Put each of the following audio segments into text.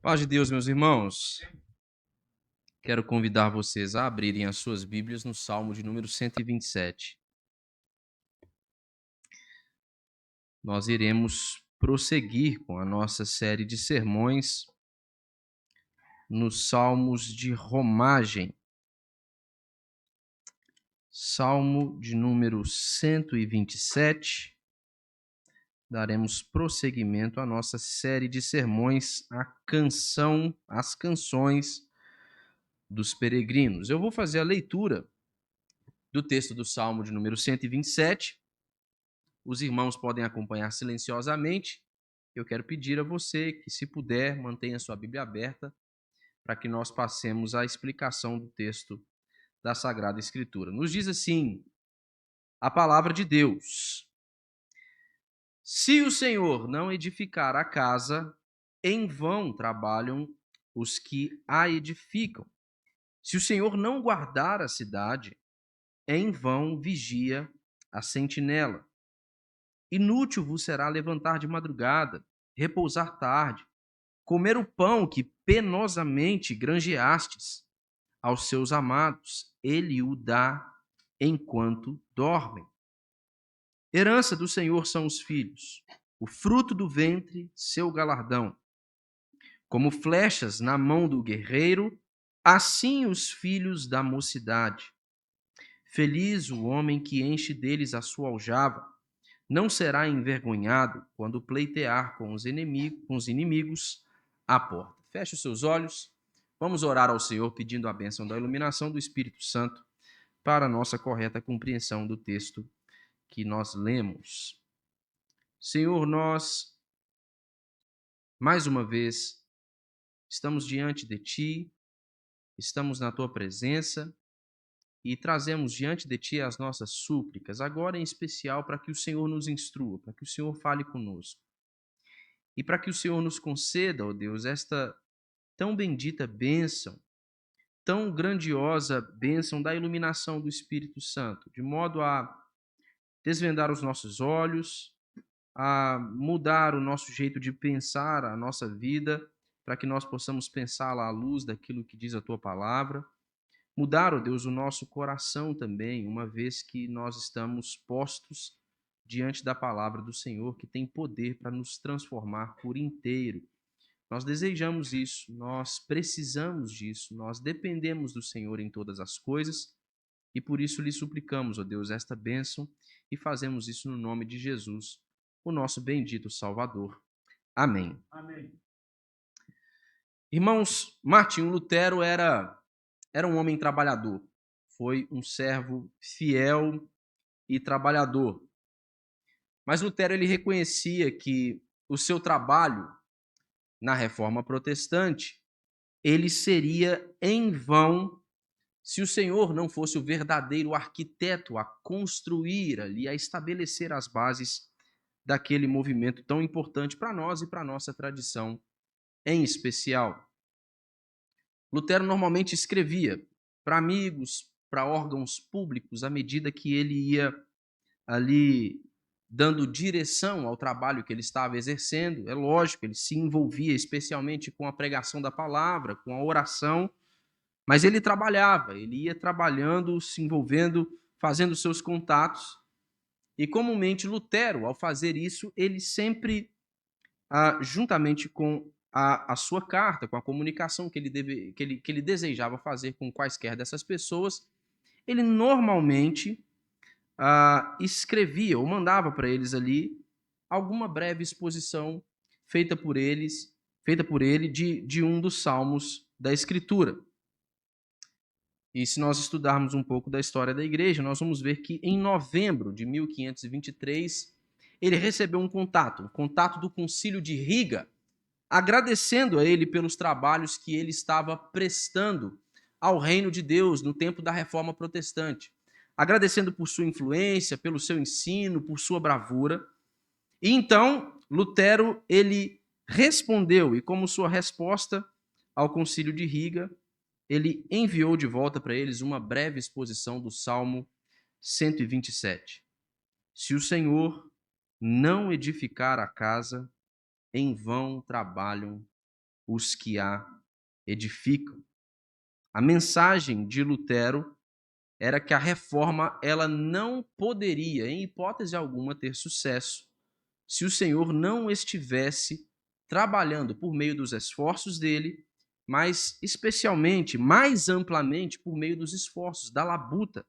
Paz de Deus, meus irmãos. Quero convidar vocês a abrirem as suas Bíblias no Salmo de número 127. Nós iremos prosseguir com a nossa série de sermões nos Salmos de Romagem. Salmo de número 127. Daremos prosseguimento à nossa série de sermões, As Canções dos Peregrinos. Eu vou fazer a leitura do texto do Salmo de número 127. Os irmãos podem acompanhar silenciosamente. Eu quero pedir a você que, se puder, mantenha sua Bíblia aberta para que nós passemos à explicação do texto da Sagrada Escritura. Nos diz assim a palavra de Deus: Se o Senhor não edificar a casa, em vão trabalham os que a edificam. Se o Senhor não guardar a cidade, em vão vigia a sentinela. Inútil vos será levantar de madrugada, repousar tarde, comer o pão que penosamente granjeastes aos seus amados, ele o dá enquanto dormem. Herança do Senhor são os filhos, o fruto do ventre, seu galardão. Como flechas na mão do guerreiro, assim os filhos da mocidade. Feliz o homem que enche deles a sua aljava. Não será envergonhado quando pleitear com os inimigos à porta. Feche os seus olhos. Vamos orar ao Senhor pedindo a bênção da iluminação do Espírito Santo para a nossa correta compreensão do texto que nós lemos. Senhor, nós, mais uma vez, estamos diante de Ti, estamos na Tua presença e trazemos diante de Ti as nossas súplicas, agora em especial para que o Senhor nos instrua, para que o Senhor fale conosco. E para que o Senhor nos conceda, ó Deus, esta tão bendita bênção, tão grandiosa bênção da iluminação do Espírito Santo, de modo a desvendar os nossos olhos, a mudar o nosso jeito de pensar a nossa vida, para que nós possamos pensá-la à luz daquilo que diz a Tua palavra. Mudar, ó Deus, o nosso coração também, uma vez que nós estamos postos diante da palavra do Senhor, que tem poder para nos transformar por inteiro. Nós desejamos isso, nós precisamos disso, nós dependemos do Senhor em todas as coisas e por isso lhe suplicamos, ó Deus, esta bênção e fazemos isso no nome de Jesus, o nosso bendito Salvador. Amém. Amém. Irmãos, Martinho Lutero era um homem trabalhador, foi um servo fiel e trabalhador. Mas Lutero ele reconhecia que o seu trabalho na Reforma Protestante ele seria em vão se o Senhor não fosse o verdadeiro arquiteto a construir ali, a estabelecer as bases daquele movimento tão importante para nós e para a nossa tradição em especial. Lutero normalmente escrevia para amigos, para órgãos públicos, à medida que ele ia ali dando direção ao trabalho que ele estava exercendo. É lógico, ele se envolvia especialmente com a pregação da palavra, com a oração, mas ele trabalhava, ele ia trabalhando, se envolvendo, fazendo seus contatos. E comumente Lutero, ao fazer isso, ele sempre, juntamente com a sua carta, com a comunicação que ele desejava fazer com quaisquer dessas pessoas, ele normalmente escrevia ou mandava para eles ali alguma breve exposição feita por ele de um dos salmos da Escritura. E se nós estudarmos um pouco da história da igreja, nós vamos ver que em novembro de 1523, ele recebeu um contato do Concílio de Riga, agradecendo a ele pelos trabalhos que ele estava prestando ao reino de Deus no tempo da Reforma Protestante, agradecendo por sua influência, pelo seu ensino, por sua bravura. E então, Lutero, ele respondeu, e como sua resposta ao Concílio de Riga, ele enviou de volta para eles uma breve exposição do Salmo 127. Se o Senhor não edificar a casa, em vão trabalham os que a edificam. A mensagem de Lutero era que a reforma ela não poderia, em hipótese alguma, ter sucesso se o Senhor não estivesse trabalhando por meio dos esforços dele, mas especialmente, mais amplamente, por meio dos esforços, da labuta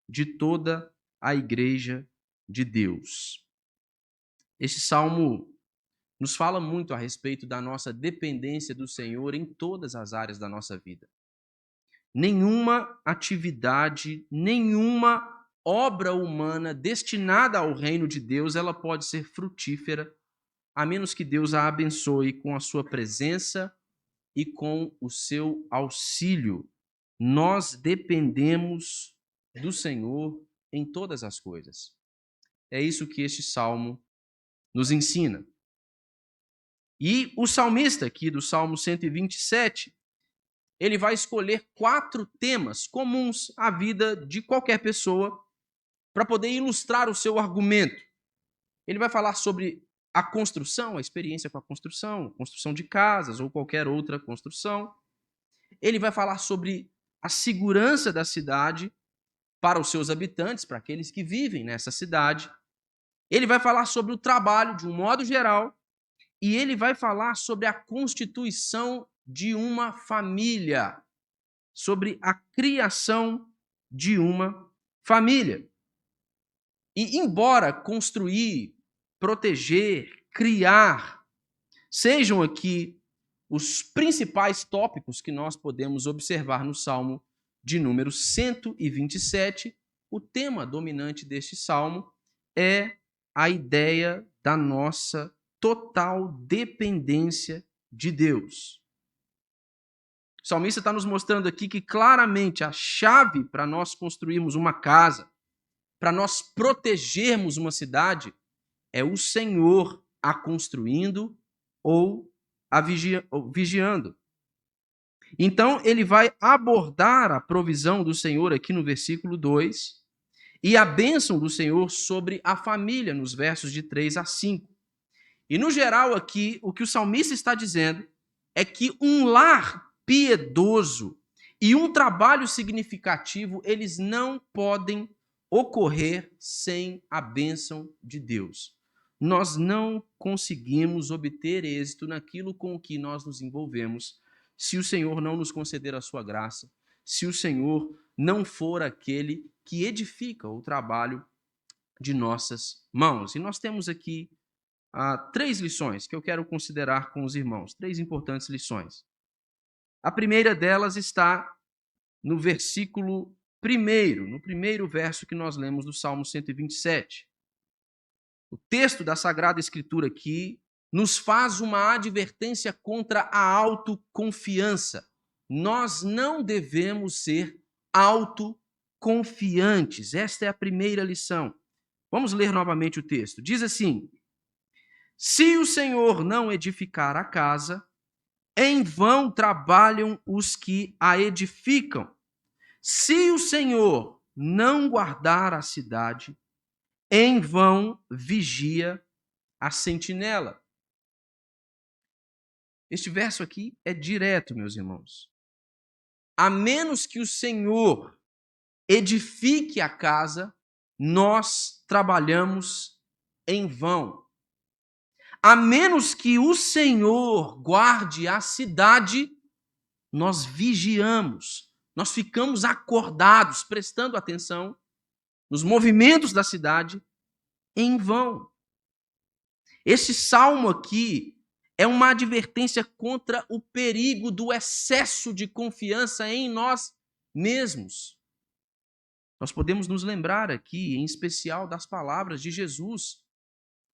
de toda a igreja de Deus. Este salmo nos fala muito a respeito da nossa dependência do Senhor em todas as áreas da nossa vida. Nenhuma atividade, nenhuma obra humana destinada ao reino de Deus, ela pode ser frutífera, a menos que Deus a abençoe com a sua presença e com o seu auxílio. Nós dependemos do Senhor em todas as coisas. É isso que este salmo nos ensina. E o salmista aqui do Salmo 127, ele vai escolher 4 temas comuns à vida de qualquer pessoa para poder ilustrar o seu argumento. Ele vai falar sobre a construção, a experiência com a construção de casas ou qualquer outra construção. Ele vai falar sobre a segurança da cidade para os seus habitantes, para aqueles que vivem nessa cidade. Ele vai falar sobre o trabalho de um modo geral e ele vai falar sobre a constituição de uma família, sobre a criação de uma família. E embora construir, proteger, criar sejam aqui os principais tópicos que nós podemos observar no Salmo de número 127, o tema dominante deste salmo é a ideia da nossa total dependência de Deus. O salmista está nos mostrando aqui que claramente a chave para nós construirmos uma casa, para nós protegermos uma cidade, é o Senhor a construindo ou a vigiando. Então, ele vai abordar a provisão do Senhor aqui no versículo 2 e a bênção do Senhor sobre a família nos versos de 3 a 5. E, no geral, aqui, o que o salmista está dizendo é que um lar piedoso e um trabalho significativo, eles não podem ocorrer sem a bênção de Deus. Nós não conseguimos obter êxito naquilo com o que nós nos envolvemos se o Senhor não nos conceder a sua graça, se o Senhor não for aquele que edifica o trabalho de nossas mãos. E nós temos aqui 3 lições que eu quero considerar com os irmãos, 3 importantes lições. A primeira delas está no versículo 1, no primeiro verso que nós lemos do Salmo 127. O texto da Sagrada Escritura aqui nos faz uma advertência contra a autoconfiança. Nós não devemos ser autoconfiantes. Esta é a primeira lição. Vamos ler novamente o texto. Diz assim: se o Senhor não edificar a casa, em vão trabalham os que a edificam. Se o Senhor não guardar a cidade, em vão vigia a sentinela. Este verso aqui é direto, meus irmãos. A menos que o Senhor edifique a casa, nós trabalhamos em vão. A menos que o Senhor guarde a cidade, nós vigiamos, nós ficamos acordados, prestando atenção nos movimentos da cidade, em vão. Esse salmo aqui é uma advertência contra o perigo do excesso de confiança em nós mesmos. Nós podemos nos lembrar aqui, em especial, das palavras de Jesus,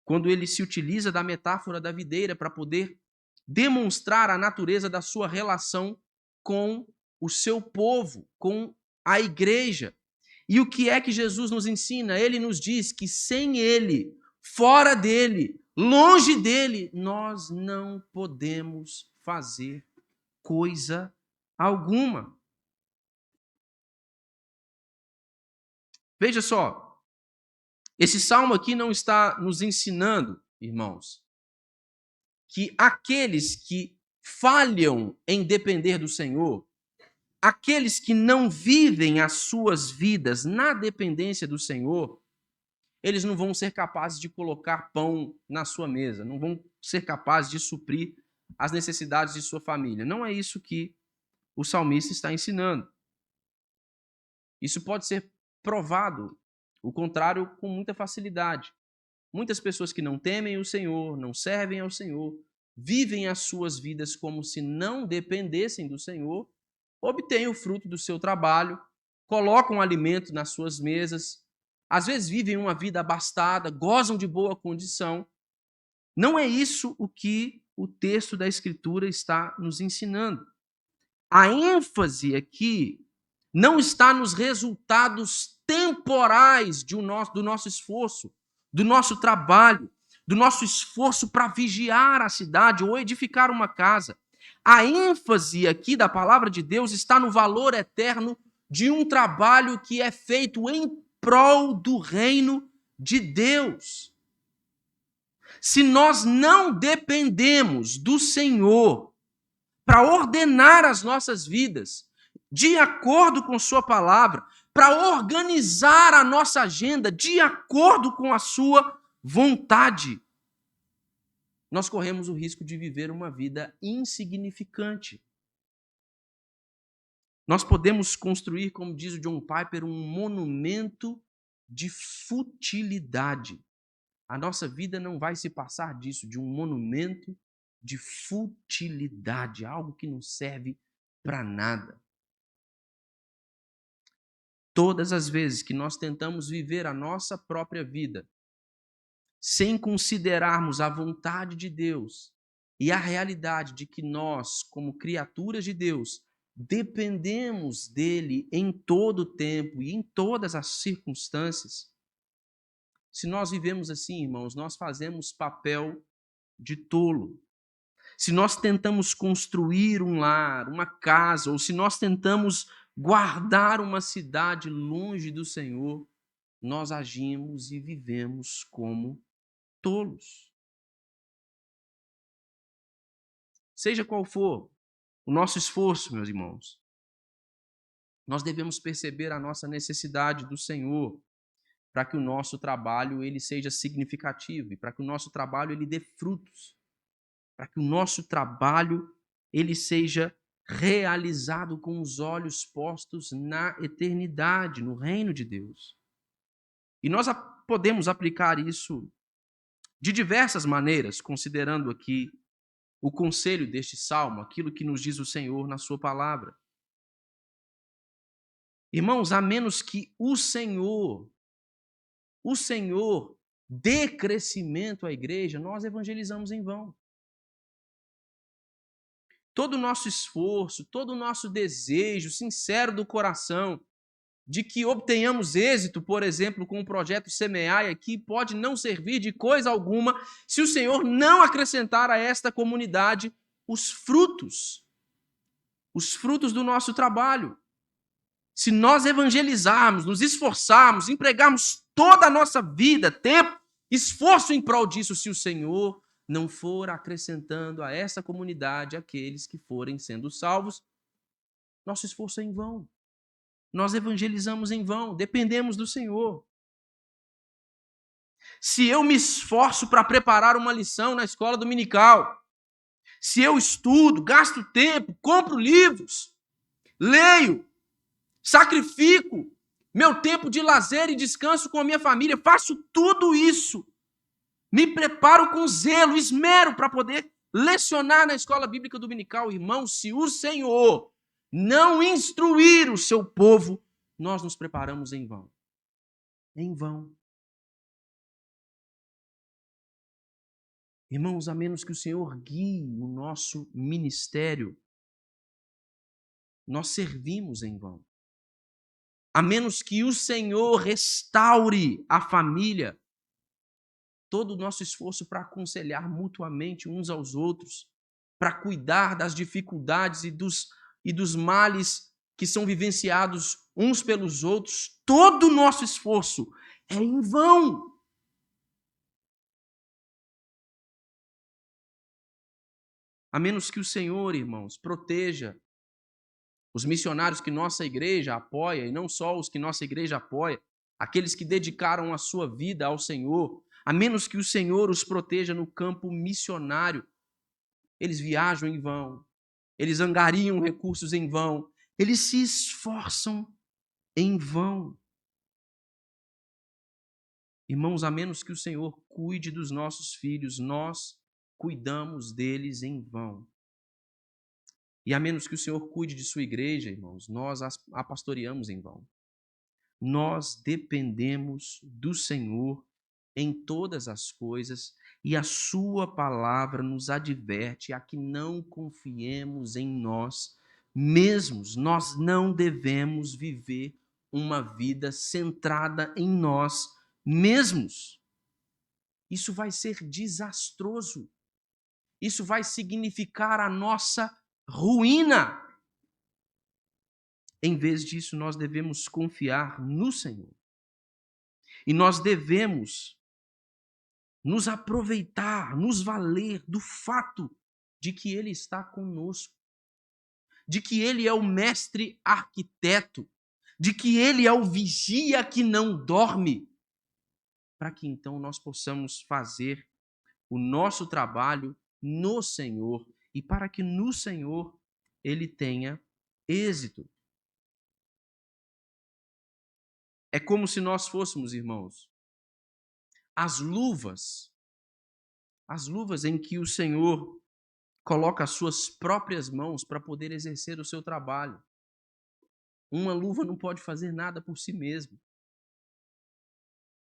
quando ele se utiliza da metáfora da videira para poder demonstrar a natureza da sua relação com o seu povo, com a igreja. E o que é que Jesus nos ensina? Ele nos diz que sem ele, fora dele, longe dele, nós não podemos fazer coisa alguma. Veja só, esse salmo aqui não está nos ensinando, irmãos, que aqueles que falham em depender do Senhor, aqueles que não vivem as suas vidas na dependência do Senhor, eles não vão ser capazes de colocar pão na sua mesa, não vão ser capazes de suprir as necessidades de sua família. Não é isso que o salmista está ensinando. Isso pode ser provado, o contrário, com muita facilidade. Muitas pessoas que não temem o Senhor, não servem ao Senhor, vivem as suas vidas como se não dependessem do Senhor, obtêm o fruto do seu trabalho, colocam alimento nas suas mesas, às vezes vivem uma vida abastada, gozam de boa condição. Não é isso o que o texto da Escritura está nos ensinando. A ênfase aqui não está nos resultados temporais do nosso esforço, do nosso trabalho, do nosso esforço para vigiar a cidade ou edificar uma casa. A ênfase aqui da palavra de Deus está no valor eterno de um trabalho que é feito em prol do reino de Deus. Se nós não dependemos do Senhor para ordenar as nossas vidas de acordo com sua palavra, para organizar a nossa agenda de acordo com a sua vontade, nós corremos o risco de viver uma vida insignificante. Nós podemos construir, como diz o John Piper, um monumento de futilidade. A nossa vida não vai se passar disso, de um monumento de futilidade, algo que não serve para nada. Todas as vezes que nós tentamos viver a nossa própria vida sem considerarmos a vontade de Deus e a realidade de que nós, como criaturas de Deus, dependemos dele em todo o tempo e em todas as circunstâncias, se nós vivemos assim, irmãos, nós fazemos papel de tolo. Se nós tentamos construir um lar, uma casa, ou se nós tentamos guardar uma cidade longe do Senhor, nós agimos e vivemos como tolos. Seja qual for o nosso esforço, meus irmãos, nós devemos perceber a nossa necessidade do Senhor para que o nosso trabalho ele seja significativo e para que o nosso trabalho ele dê frutos, para que o nosso trabalho ele seja realizado com os olhos postos na eternidade, no reino de Deus. E nós podemos aplicar isso de diversas maneiras, considerando aqui o conselho deste salmo, aquilo que nos diz o Senhor na sua palavra. Irmãos, a menos que o Senhor dê crescimento à igreja, nós evangelizamos em vão. Todo o nosso esforço, todo o nosso desejo sincero do coração de que obtenhamos êxito, por exemplo, com o projeto Semeai aqui, pode não servir de coisa alguma se o Senhor não acrescentar a esta comunidade os frutos do nosso trabalho. Se nós evangelizarmos, nos esforçarmos, empregarmos toda a nossa vida, tempo, esforço em prol disso, se o Senhor não for acrescentando a essa comunidade aqueles que forem sendo salvos, nosso esforço é em vão. Nós evangelizamos em vão, dependemos do Senhor. Se eu me esforço para preparar uma lição na escola dominical, se eu estudo, gasto tempo, compro livros, leio, sacrifico meu tempo de lazer e descanso com a minha família, faço tudo isso, me preparo com zelo, esmero para poder lecionar na escola bíblica dominical, irmão, se o Senhor não instruir o seu povo, nós nos preparamos em vão. Em vão. Irmãos, a menos que o Senhor guie o nosso ministério, nós servimos em vão. A menos que o Senhor restaure a família, todo o nosso esforço para aconselhar mutuamente uns aos outros, para cuidar das dificuldades e dos males que são vivenciados uns pelos outros, todo o nosso esforço é em vão. A menos que o Senhor, irmãos, proteja os missionários que nossa igreja apoia, e não só os que nossa igreja apoia, aqueles que dedicaram a sua vida ao Senhor, a menos que o Senhor os proteja no campo missionário, eles viajam em vão, eles angariam recursos em vão, eles se esforçam em vão. Irmãos, a menos que o Senhor cuide dos nossos filhos, nós cuidamos deles em vão. E a menos que o Senhor cuide de sua igreja, irmãos, nós a pastoreamos em vão. Nós dependemos do Senhor em todas as coisas e a sua palavra nos adverte a que não confiemos em nós mesmos. Nós não devemos viver uma vida centrada em nós mesmos. Isso vai ser desastroso. Isso vai significar a nossa ruína. Em vez disso, nós devemos confiar no Senhor. E nós devemos nos aproveitar, nos valer do fato de que Ele está conosco, de que Ele é o mestre arquiteto, de que Ele é o vigia que não dorme, para que então nós possamos fazer o nosso trabalho no Senhor e para que no Senhor Ele tenha êxito. É como se nós fôssemos, irmãos, as luvas em que o Senhor coloca as suas próprias mãos para poder exercer o seu trabalho. Uma luva não pode fazer nada por si mesma.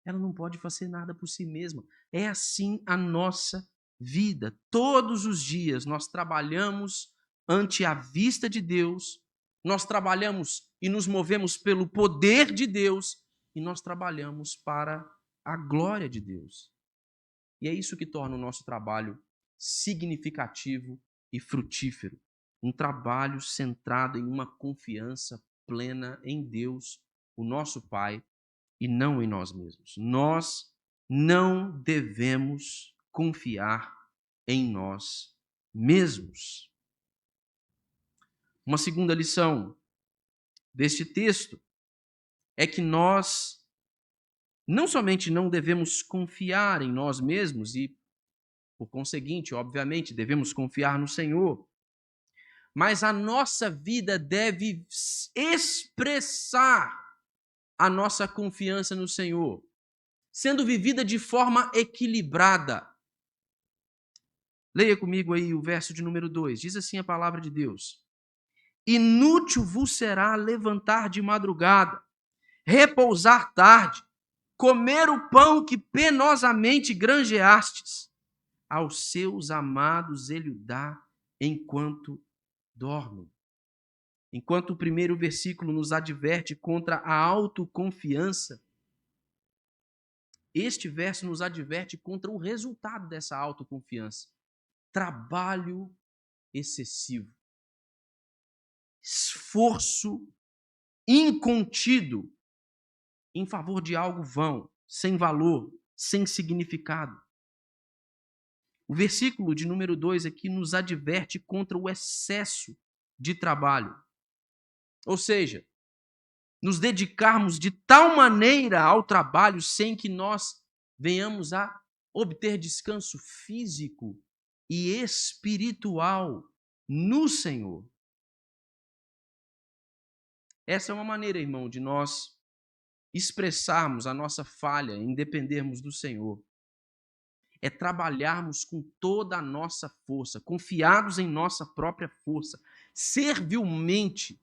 Ela não pode fazer nada por si mesma. É assim a nossa vida. Todos os dias nós trabalhamos ante a vista de Deus, nós trabalhamos e nos movemos pelo poder de Deus e nós trabalhamos para a glória de Deus. E é isso que torna o nosso trabalho significativo e frutífero. Um trabalho centrado em uma confiança plena em Deus, o nosso Pai, e não em nós mesmos. Nós não devemos confiar em nós mesmos. Uma segunda lição deste texto é que nós não somente não devemos confiar em nós mesmos e, por conseguinte, obviamente, devemos confiar no Senhor, mas a nossa vida deve expressar a nossa confiança no Senhor, sendo vivida de forma equilibrada. Leia comigo aí o verso de número 2. Diz assim a palavra de Deus: inútil vos será levantar de madrugada, repousar tarde, comer o pão que penosamente granjeastes. Aos seus amados ele o dá enquanto dormem. Enquanto o primeiro versículo nos adverte contra a autoconfiança, este verso nos adverte contra o resultado dessa autoconfiança: trabalho excessivo, esforço incontido em favor de algo vão, sem valor, sem significado. O versículo de número 2 aqui nos adverte contra o excesso de trabalho. Ou seja, nos dedicarmos de tal maneira ao trabalho sem que nós venhamos a obter descanso físico e espiritual no Senhor. Essa é uma maneira, irmão, de nós expressarmos a nossa falha em dependermos do Senhor. É trabalharmos com toda a nossa força, confiados em nossa própria força, servilmente,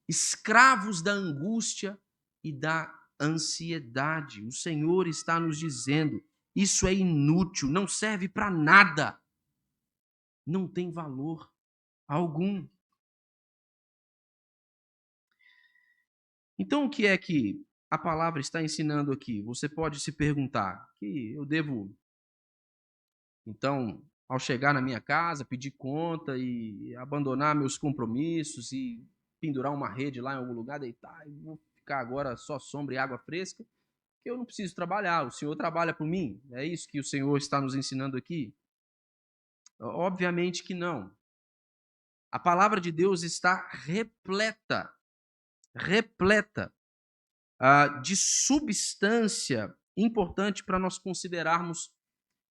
escravos da angústia e da ansiedade. O Senhor está nos dizendo: isso é inútil, não serve para nada, não tem valor algum. Então, o que é que a palavra está ensinando aqui? Você pode se perguntar: que eu devo, então, ao chegar na minha casa, pedir conta e abandonar meus compromissos e pendurar uma rede lá em algum lugar, deitar e vou ficar agora só sombra e água fresca, que eu não preciso trabalhar, o Senhor trabalha por mim. É isso que o Senhor está nos ensinando aqui? Obviamente que não. A palavra de Deus está repleta de substância importante para nós considerarmos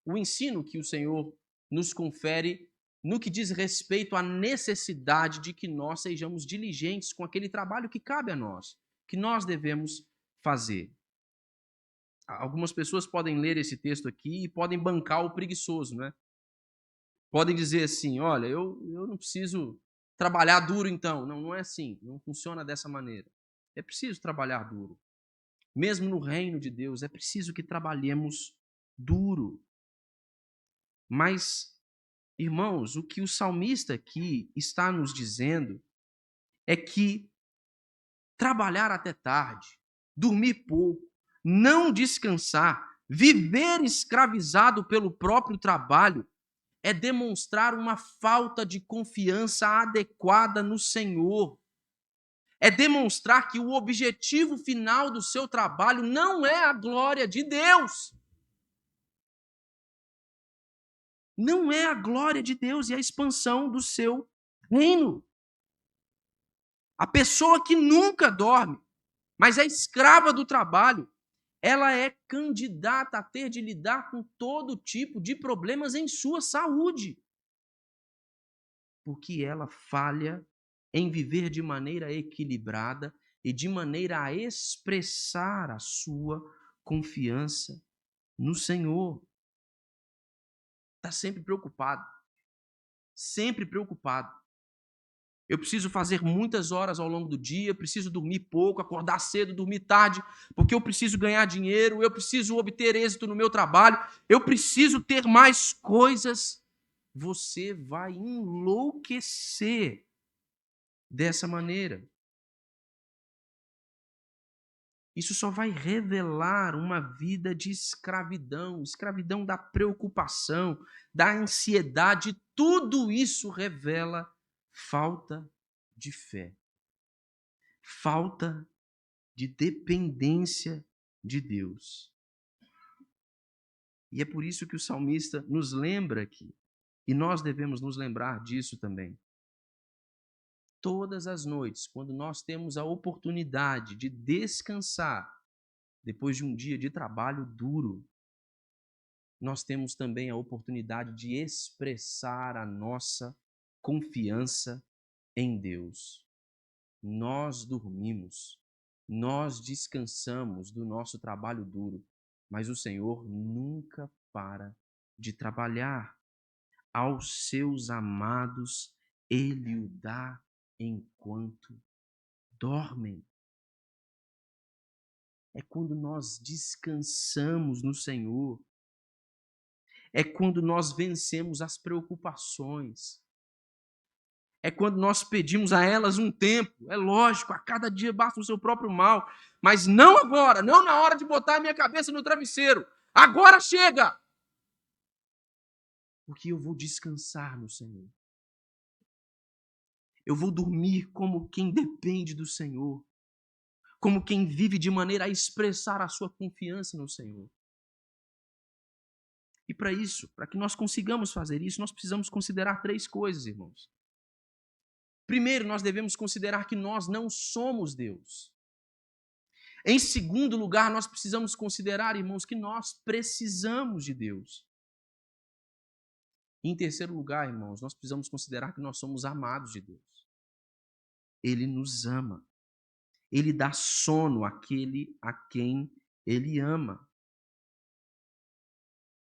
o ensino que o Senhor nos confere no que diz respeito à necessidade de que nós sejamos diligentes com aquele trabalho que cabe a nós, que nós devemos fazer. Algumas pessoas podem ler esse texto aqui e podem bancar o preguiçoso, né? Podem dizer assim, olha, eu não preciso trabalhar duro então. Não, não é assim, não funciona dessa maneira. É preciso trabalhar duro. Mesmo no reino de Deus, é preciso que trabalhemos duro. Mas, irmãos, o que o salmista aqui está nos dizendo é que trabalhar até tarde, dormir pouco, não descansar, viver escravizado pelo próprio trabalho, é demonstrar uma falta de confiança adequada no Senhor. É demonstrar que o objetivo final do seu trabalho não é a glória de Deus. Não é a glória de Deus e a expansão do seu reino. A pessoa que nunca dorme, mas é escrava do trabalho, ela é candidata a ter de lidar com todo tipo de problemas em sua saúde. Porque ela falha em viver de maneira equilibrada e de maneira a expressar a sua confiança no Senhor. Está sempre preocupado. Sempre preocupado. Eu preciso fazer muitas horas ao longo do dia, preciso dormir pouco, acordar cedo, dormir tarde, porque eu preciso ganhar dinheiro, eu preciso obter êxito no meu trabalho, eu preciso ter mais coisas. Você vai enlouquecer dessa maneira. Isso só vai revelar uma vida de escravidão, escravidão da preocupação, da ansiedade. Tudo isso revela falta de fé, falta de dependência de Deus. E é por isso que o salmista nos lembra aqui, e nós devemos nos lembrar disso também. Todas as noites, quando nós temos a oportunidade de descansar depois de um dia de trabalho duro, nós temos também a oportunidade de expressar a nossa confiança em Deus. Nós dormimos, nós descansamos do nosso trabalho duro, mas o Senhor nunca para de trabalhar. Aos seus amados, Ele o dá enquanto dormem. É quando nós descansamos no Senhor. É quando nós vencemos as preocupações. É quando nós pedimos a elas um tempo. É lógico, a cada dia basta o seu próprio mal. Mas não agora, não na hora de botar a minha cabeça no travesseiro. Agora chega! Porque eu vou descansar no Senhor. Eu vou dormir como quem depende do Senhor. Como quem vive de maneira a expressar a sua confiança no Senhor. E para isso, para que nós consigamos fazer isso, nós precisamos considerar 3 coisas, irmãos. Primeiro, nós devemos considerar que nós não somos Deus. Em segundo lugar, nós precisamos considerar, irmãos, que nós precisamos de Deus. Em terceiro lugar, irmãos, nós precisamos considerar que nós somos amados de Deus. Ele nos ama. Ele dá sono àquele a quem Ele ama.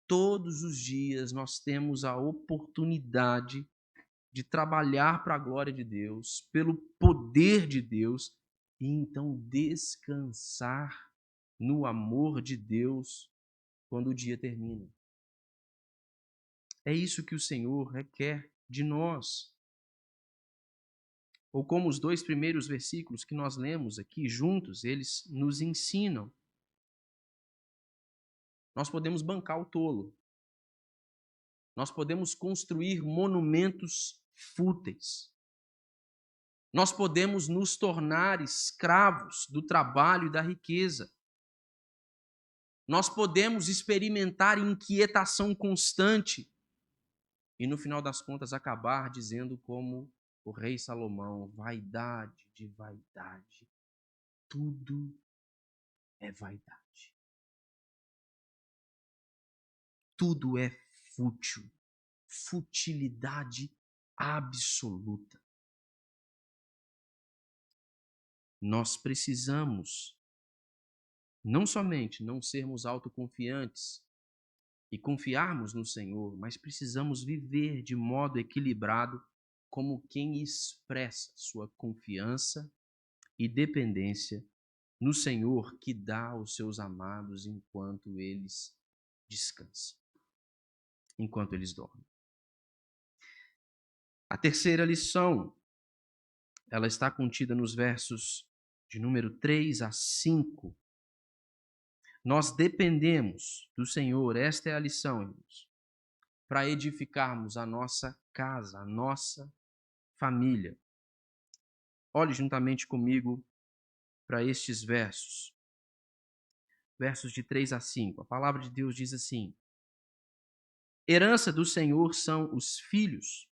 Todos os dias nós temos a oportunidade de trabalhar para a glória de Deus, pelo poder de Deus, e então descansar no amor de Deus quando o dia termina. É isso que o Senhor requer de nós. Ou como os 2 primeiros versículos que nós lemos aqui juntos, eles nos ensinam. Nós podemos bancar o tolo. Nós podemos construir monumentos fúteis. Nós podemos nos tornar escravos do trabalho e da riqueza. Nós podemos experimentar inquietação constante e, no final das contas, acabar dizendo como o rei Salomão, vaidade de vaidade. Tudo é vaidade. Tudo é fútil. Futilidade absoluta. Nós precisamos não somente não sermos autoconfiantes e confiarmos no Senhor, mas precisamos viver de modo equilibrado como quem expressa sua confiança e dependência no Senhor que dá aos seus amados enquanto eles descansam, enquanto eles dormem. A terceira lição, ela está contida nos versos de número 3 a 5. Nós dependemos do Senhor, esta é a lição, irmãos, para edificarmos a nossa casa, a nossa família. Olhe juntamente comigo para estes versos. Versos de 3 a 5. A palavra de Deus diz assim: herança do Senhor são os filhos,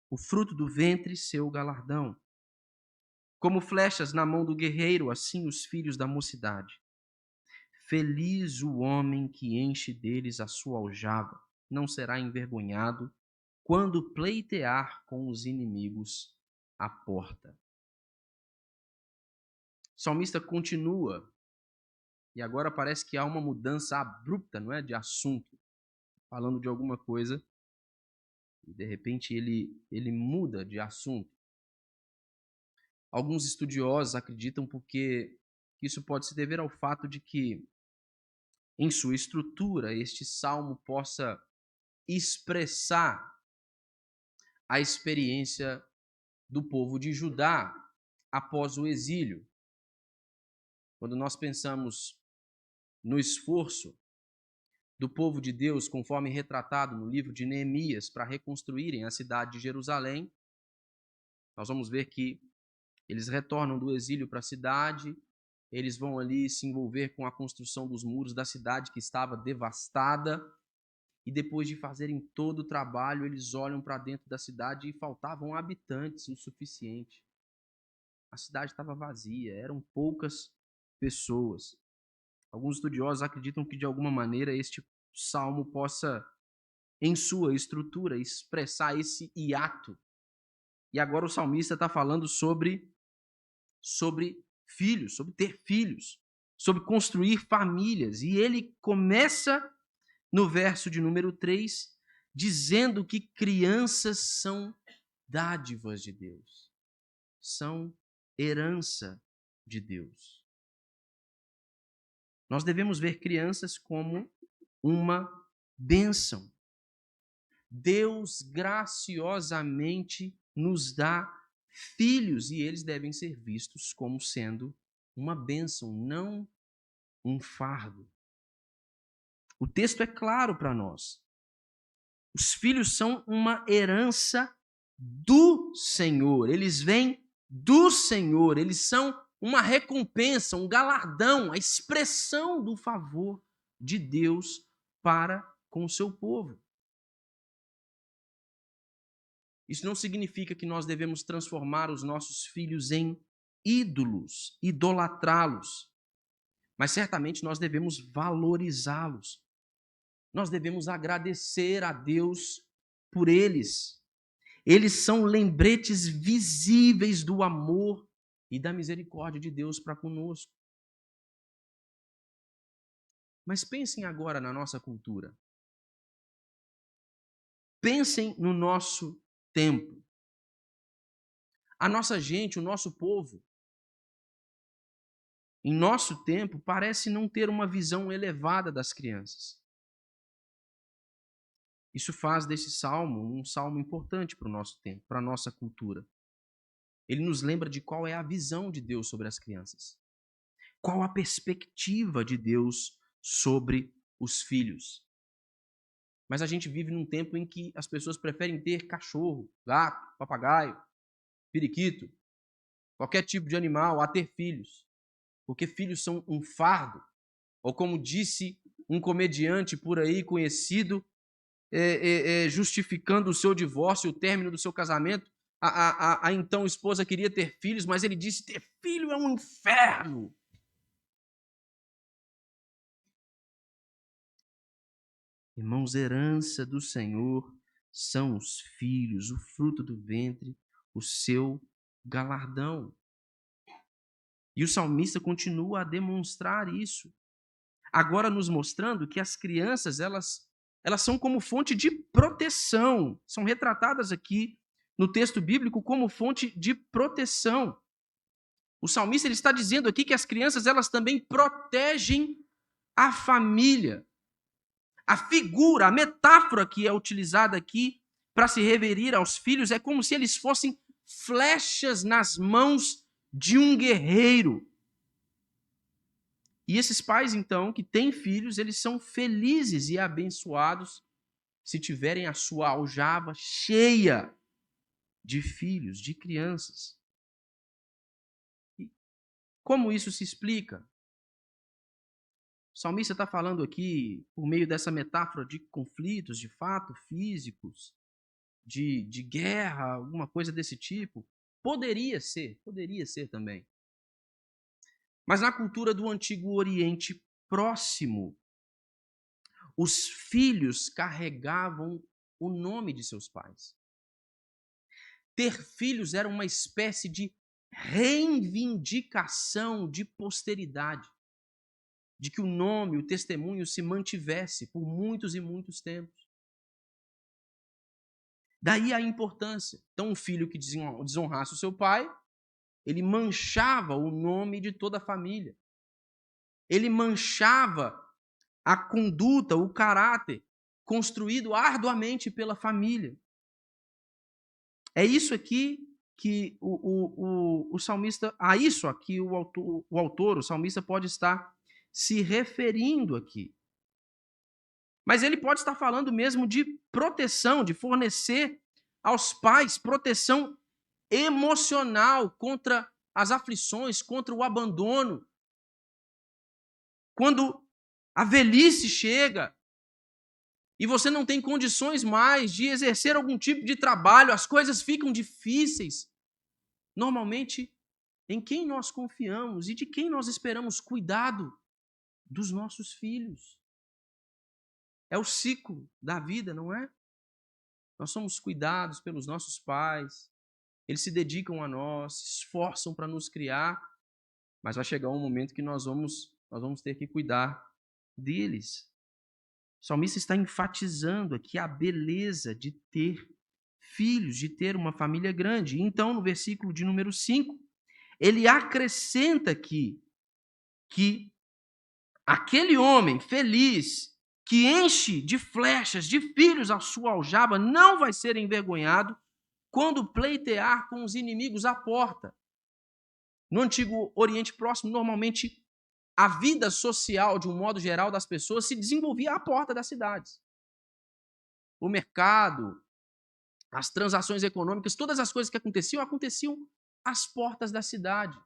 o fruto do ventre seu galardão. Como flechas na mão do guerreiro, assim os filhos da mocidade. Feliz o homem que enche deles a sua aljava, não será envergonhado quando pleitear com os inimigos à porta. O salmista continua, e agora parece que há uma mudança abrupta, não é, de assunto, falando de alguma coisa, e de repente ele muda de assunto. Alguns estudiosos acreditam porque isso pode se dever ao fato de que, em sua estrutura, este salmo possa expressar a experiência do povo de Judá após o exílio. Quando nós pensamos no esforço do povo de Deus, conforme retratado no livro de Neemias, para reconstruírem a cidade de Jerusalém, nós vamos ver que eles retornam do exílio para a cidade, eles vão ali se envolver com a construção dos muros da cidade que estava devastada, e depois de fazerem todo o trabalho, eles olham para dentro da cidade e faltavam habitantes o suficiente. A cidade estava vazia, eram poucas pessoas. Alguns estudiosos acreditam que, de alguma maneira, este salmo possa, em sua estrutura, expressar esse hiato. E agora o salmista está falando sobre filhos, sobre ter filhos, sobre construir famílias. E ele começa no verso de número 3, dizendo que crianças são dádivas de Deus, são herança de Deus. Nós devemos ver crianças como uma bênção. Deus graciosamente nos dá filhos e eles devem ser vistos como sendo uma bênção, não um fardo. O texto é claro para nós. Os filhos são uma herança do Senhor. Eles vêm do Senhor. Eles são uma recompensa, um galardão, a expressão do favor de Deus para com o seu povo. Isso não significa que nós devemos transformar os nossos filhos em ídolos, idolatrá-los. Mas certamente nós devemos valorizá-los. Nós devemos agradecer a Deus por eles. Eles são lembretes visíveis do amor e da misericórdia de Deus para conosco. Mas pensem agora na nossa cultura. Pensem no nosso tempo. A nossa gente, o nosso povo, em nosso tempo, parece não ter uma visão elevada das crianças. Isso faz desse salmo um salmo importante para o nosso tempo, para a nossa cultura. Ele nos lembra de qual é a visão de Deus sobre as crianças. Qual a perspectiva de Deus sobre os filhos. Mas a gente vive num tempo em que as pessoas preferem ter cachorro, gato, papagaio, periquito, qualquer tipo de animal, a ter filhos. Porque filhos são um fardo. Ou como disse um comediante por aí conhecido, justificando o seu divórcio, o término do seu casamento, A então esposa queria ter filhos, mas ele disse: ter filho é um inferno. Irmãos, herança do Senhor são os filhos, o fruto do ventre, o seu galardão. E o salmista continua a demonstrar isso, agora nos mostrando que as crianças, elas são como fonte de proteção, são retratadas aqui no texto bíblico como fonte de proteção. O salmista ele está dizendo aqui que as crianças, elas também protegem a família. A figura, a metáfora que é utilizada aqui para se referir aos filhos é como se eles fossem flechas nas mãos de um guerreiro. E esses pais, então, que têm filhos, eles são felizes e abençoados se tiverem a sua aljava cheia de filhos, de crianças. E como isso se explica? O salmista está falando aqui, por meio dessa metáfora de conflitos, de fato, físicos, de guerra, alguma coisa desse tipo. Poderia ser também. Mas na cultura do Antigo Oriente Próximo, os filhos carregavam o nome de seus pais. Ter filhos era uma espécie de reivindicação de posteridade, de que o nome, o testemunho se mantivesse por muitos e muitos tempos. Daí a importância. Então, um filho que desonrasse o seu pai, ele manchava o nome de toda a família. Ele manchava a conduta, o caráter construído arduamente pela família. É isso aqui que o salmista, a isso aqui o autor, o salmista pode estar se referindo aqui. Mas ele pode estar falando mesmo de proteção, de fornecer aos pais proteção emocional contra as aflições, contra o abandono. Quando a velhice chega e você não tem condições mais de exercer algum tipo de trabalho, as coisas ficam difíceis. Normalmente, em quem nós confiamos e de quem nós esperamos cuidado? Dos nossos filhos. É o ciclo da vida, não é? Nós somos cuidados pelos nossos pais, eles se dedicam a nós, se esforçam para nos criar, mas vai chegar um momento que nós vamos ter que cuidar deles. O salmista está enfatizando aqui a beleza de ter filhos, de ter uma família grande. Então, no versículo de número 5, ele acrescenta aqui que aquele homem feliz que enche de flechas, de filhos a sua aljava, não vai ser envergonhado quando pleitear com os inimigos à porta. No Antigo Oriente Próximo, normalmente, a vida social, de um modo geral, das pessoas se desenvolvia à porta das cidades. O mercado, as transações econômicas, todas as coisas que aconteciam às portas da cidade.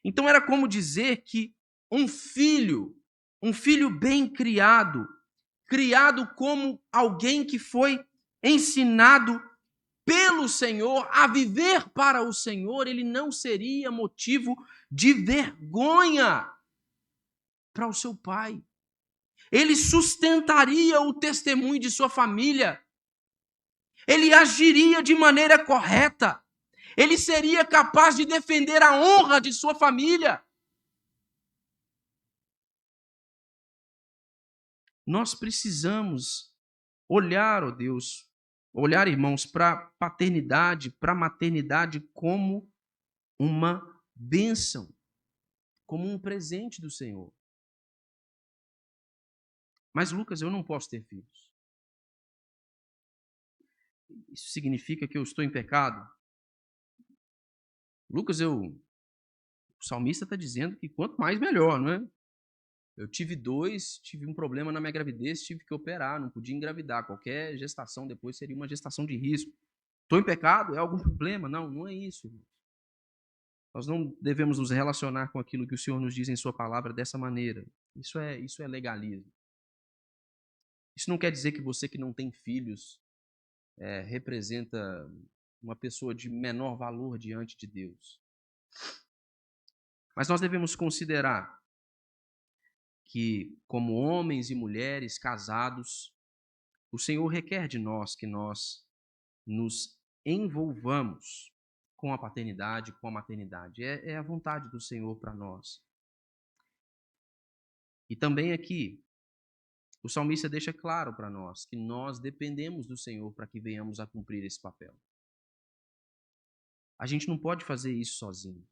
Então era como dizer que um filho bem criado, criado como alguém que foi ensinado pelo Senhor a viver para o Senhor, ele não seria motivo de vergonha para o seu pai. Ele sustentaria o testemunho de sua família. Ele agiria de maneira correta. Ele seria capaz de defender a honra de sua família. Nós precisamos olhar, ó Deus, olhar, irmãos, para a paternidade, para a maternidade como uma bênção, como um presente do Senhor. Mas, Lucas, eu não posso ter filhos. Isso significa que eu estou em pecado? Lucas, o salmista está dizendo que quanto mais melhor, não é? Eu tive um problema na minha gravidez, tive que operar, não podia engravidar. Qualquer gestação depois seria uma gestação de risco. Estou em pecado? É algum problema? Não, não é isso, irmão. Nós não devemos nos relacionar com aquilo que o Senhor nos diz em sua palavra dessa maneira. Isso é legalismo. Isso não quer dizer que você que não tem filhos representa uma pessoa de menor valor diante de Deus. Mas nós devemos considerar que, como homens e mulheres casados, o Senhor requer de nós que nós nos envolvamos com a paternidade, com a maternidade. É a vontade do Senhor para nós. E também aqui, o salmista deixa claro para nós que nós dependemos do Senhor para que venhamos a cumprir esse papel. A gente não pode fazer isso sozinho.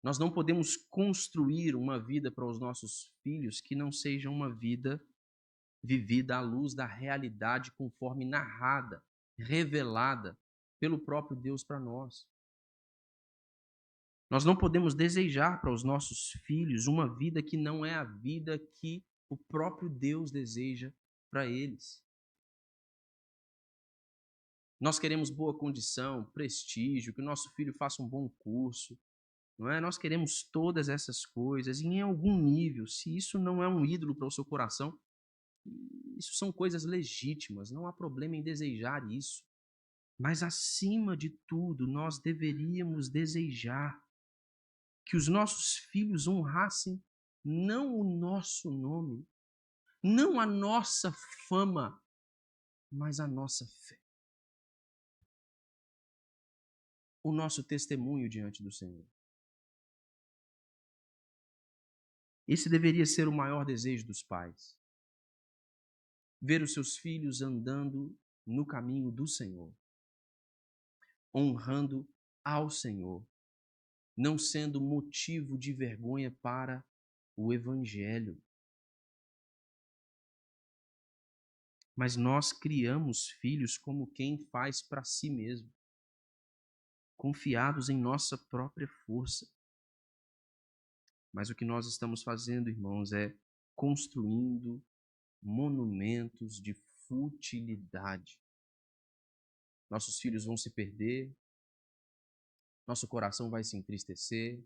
Nós não podemos construir uma vida para os nossos filhos que não seja uma vida vivida à luz da realidade conforme narrada, revelada pelo próprio Deus para nós. Nós não podemos desejar para os nossos filhos uma vida que não é a vida que o próprio Deus deseja para eles. Nós queremos boa condição, prestígio, que o nosso filho faça um bom curso, não é? Nós queremos todas essas coisas, e em algum nível, se isso não é um ídolo para o seu coração, isso são coisas legítimas, não há problema em desejar isso. Mas, acima de tudo, nós deveríamos desejar que os nossos filhos honrassem não o nosso nome, não a nossa fama, mas a nossa fé. O nosso testemunho diante do Senhor. Esse deveria ser o maior desejo dos pais. Ver os seus filhos andando no caminho do Senhor, honrando ao Senhor, não sendo motivo de vergonha para o Evangelho. Mas nós criamos filhos como quem faz para si mesmo, confiados em nossa própria força. Mas o que nós estamos fazendo, irmãos, é construindo monumentos de futilidade. Nossos filhos vão se perder, nosso coração vai se entristecer,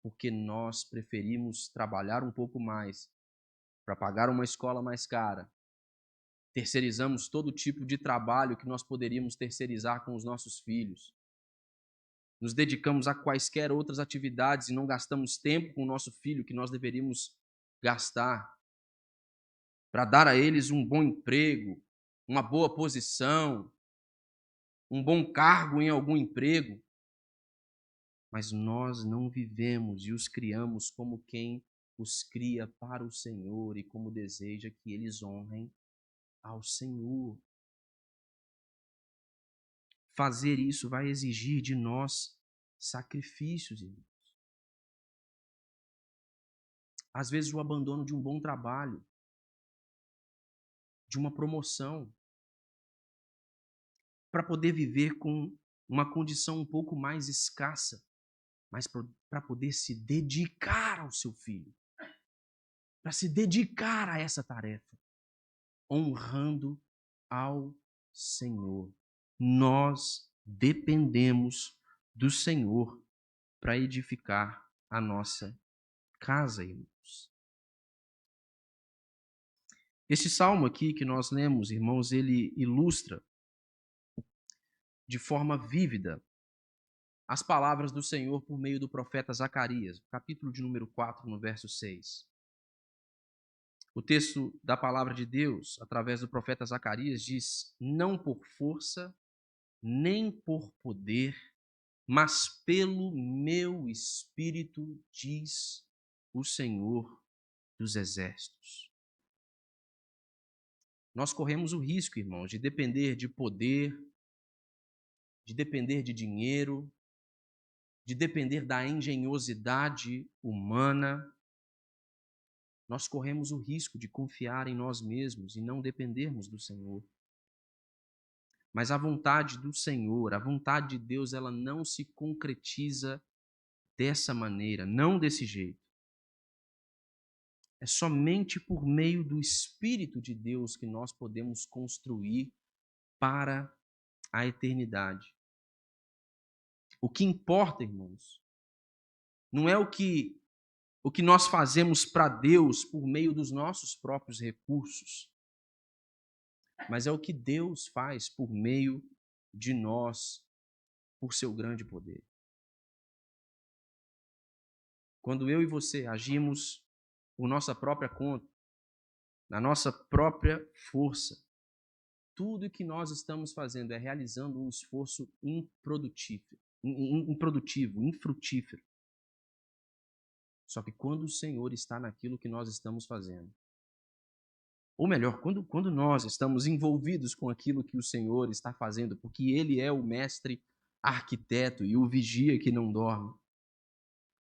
porque nós preferimos trabalhar um pouco mais para pagar uma escola mais cara. Terceirizamos todo tipo de trabalho que nós poderíamos terceirizar com os nossos filhos. Nos dedicamos a quaisquer outras atividades e não gastamos tempo com o nosso filho que nós deveríamos gastar para dar a eles um bom emprego, uma boa posição, um bom cargo em algum emprego. Mas nós não vivemos e os criamos como quem os cria para o Senhor e como deseja que eles honrem ao Senhor. Fazer isso vai exigir de nós sacrifícios, irmãos. Às vezes o abandono de um bom trabalho, de uma promoção, para poder viver com uma condição um pouco mais escassa, mas para poder se dedicar ao seu filho, para se dedicar a essa tarefa, honrando ao Senhor. Nós dependemos do Senhor para edificar a nossa casa, irmãos. Esse salmo aqui que nós lemos, irmãos, ele ilustra de forma vívida as palavras do Senhor por meio do profeta Zacarias, capítulo de número 4, no verso 6. O texto da palavra de Deus, através do profeta Zacarias, diz: não por força, nem por poder, mas pelo meu espírito, diz o Senhor dos exércitos. Nós corremos o risco, irmãos, de depender de poder, de depender de dinheiro, de depender da engenhosidade humana. Nós corremos o risco de confiar em nós mesmos e não dependermos do Senhor. Mas a vontade do Senhor, a vontade de Deus, ela não se concretiza dessa maneira, não desse jeito. É somente por meio do Espírito de Deus que nós podemos construir para a eternidade. O que importa, irmãos, não é o que nós fazemos para Deus por meio dos nossos próprios recursos, mas é o que Deus faz por meio de nós por seu grande poder. Quando eu e você agimos por nossa própria conta, na nossa própria força, tudo que nós estamos fazendo é realizando um esforço improdutivo, infrutífero. Só que quando o Senhor está naquilo que nós estamos fazendo, ou melhor, quando nós estamos envolvidos com aquilo que o Senhor está fazendo, porque Ele é o mestre arquiteto e o vigia que não dorme,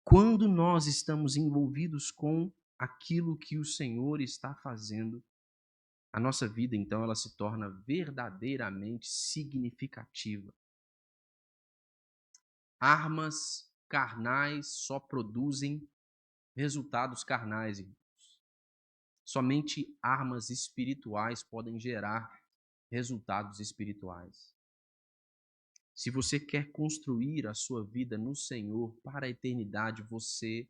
quando nós estamos envolvidos com aquilo que o Senhor está fazendo, a nossa vida, então, ela se torna verdadeiramente significativa. Armas carnais só produzem resultados carnais, irmãos. Somente armas espirituais podem gerar resultados espirituais. Se você quer construir a sua vida no Senhor para a eternidade, você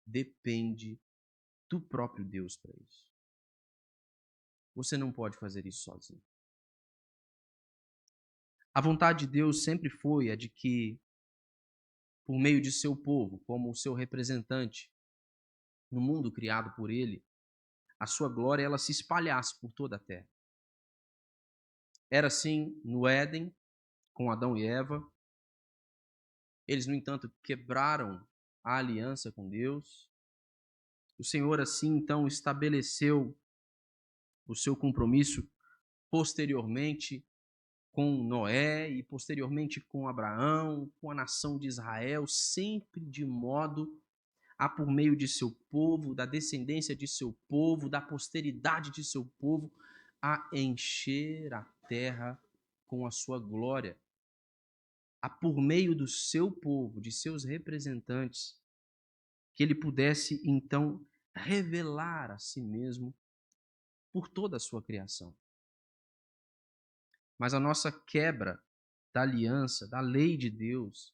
depende do próprio Deus para isso. Você não pode fazer isso sozinho. A vontade de Deus sempre foi a de que, por meio de seu povo, como o seu representante no mundo criado por ele, a sua glória ela se espalhasse por toda a terra. Era assim no Éden, com Adão e Eva. Eles, no entanto, quebraram a aliança com Deus. O Senhor, assim, então, estabeleceu o seu compromisso posteriormente com Noé e posteriormente com Abraão, com a nação de Israel, sempre de modo a, por meio de seu povo, da descendência de seu povo, da posteridade de seu povo, a encher a terra com a sua glória. A, por meio do seu povo, de seus representantes, que ele pudesse, então, revelar a si mesmo por toda a sua criação. Mas a nossa quebra da aliança, da lei de Deus,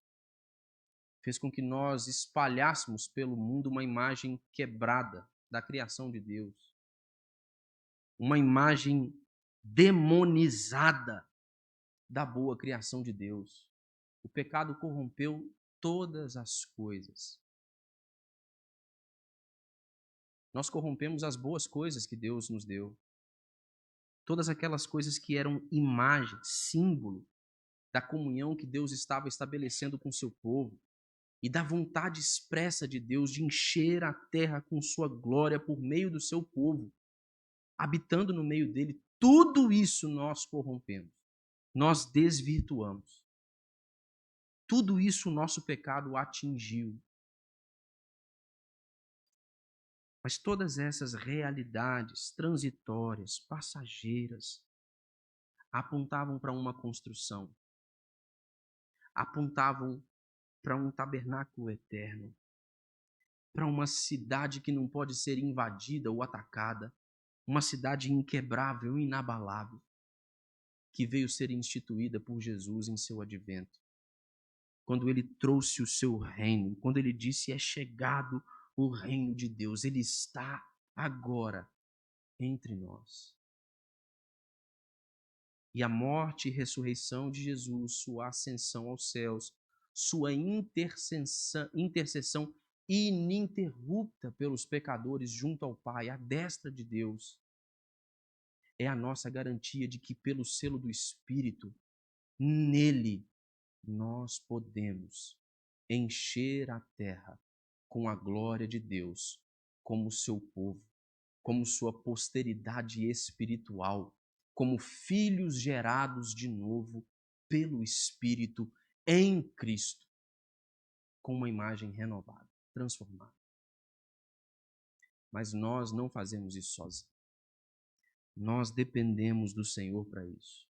fez com que nós espalhássemos pelo mundo uma imagem quebrada da criação de Deus. Uma imagem demonizada da boa criação de Deus. O pecado corrompeu todas as coisas. Nós corrompemos as boas coisas que Deus nos deu. Todas aquelas coisas que eram imagem, símbolo da comunhão que Deus estava estabelecendo com seu povo e da vontade expressa de Deus de encher a terra com sua glória por meio do seu povo, habitando no meio dele, tudo isso nós corrompemos, nós desvirtuamos. Tudo isso o nosso pecado atingiu. Mas todas essas realidades transitórias, passageiras, apontavam para uma construção, apontavam para um tabernáculo eterno, para uma cidade que não pode ser invadida ou atacada, uma cidade inquebrável, inabalável, que veio ser instituída por Jesus em seu advento. Quando ele trouxe o seu reino, quando ele disse é chegado o reino de Deus, ele está agora entre nós. E a morte e ressurreição de Jesus, sua ascensão aos céus, sua intercessão ininterrupta pelos pecadores junto ao Pai, à destra de Deus, é a nossa garantia de que pelo selo do Espírito, nele, nós podemos encher a terra com a glória de Deus, como seu povo, como sua posteridade espiritual, como filhos gerados de novo pelo Espírito em Cristo, com uma imagem renovada, transformada. Mas nós não fazemos isso sozinhos. Nós dependemos do Senhor para isso.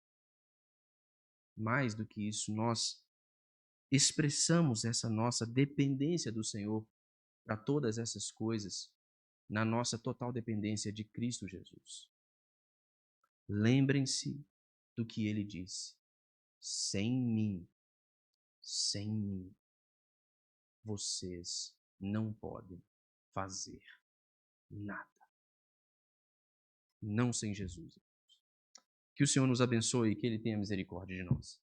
Mais do que isso, nós expressamos essa nossa dependência do Senhor para todas essas coisas na nossa total dependência de Cristo Jesus. Lembrem-se do que ele disse: sem mim, vocês não podem fazer nada. Não sem Jesus. Que o Senhor nos abençoe e que ele tenha misericórdia de nós.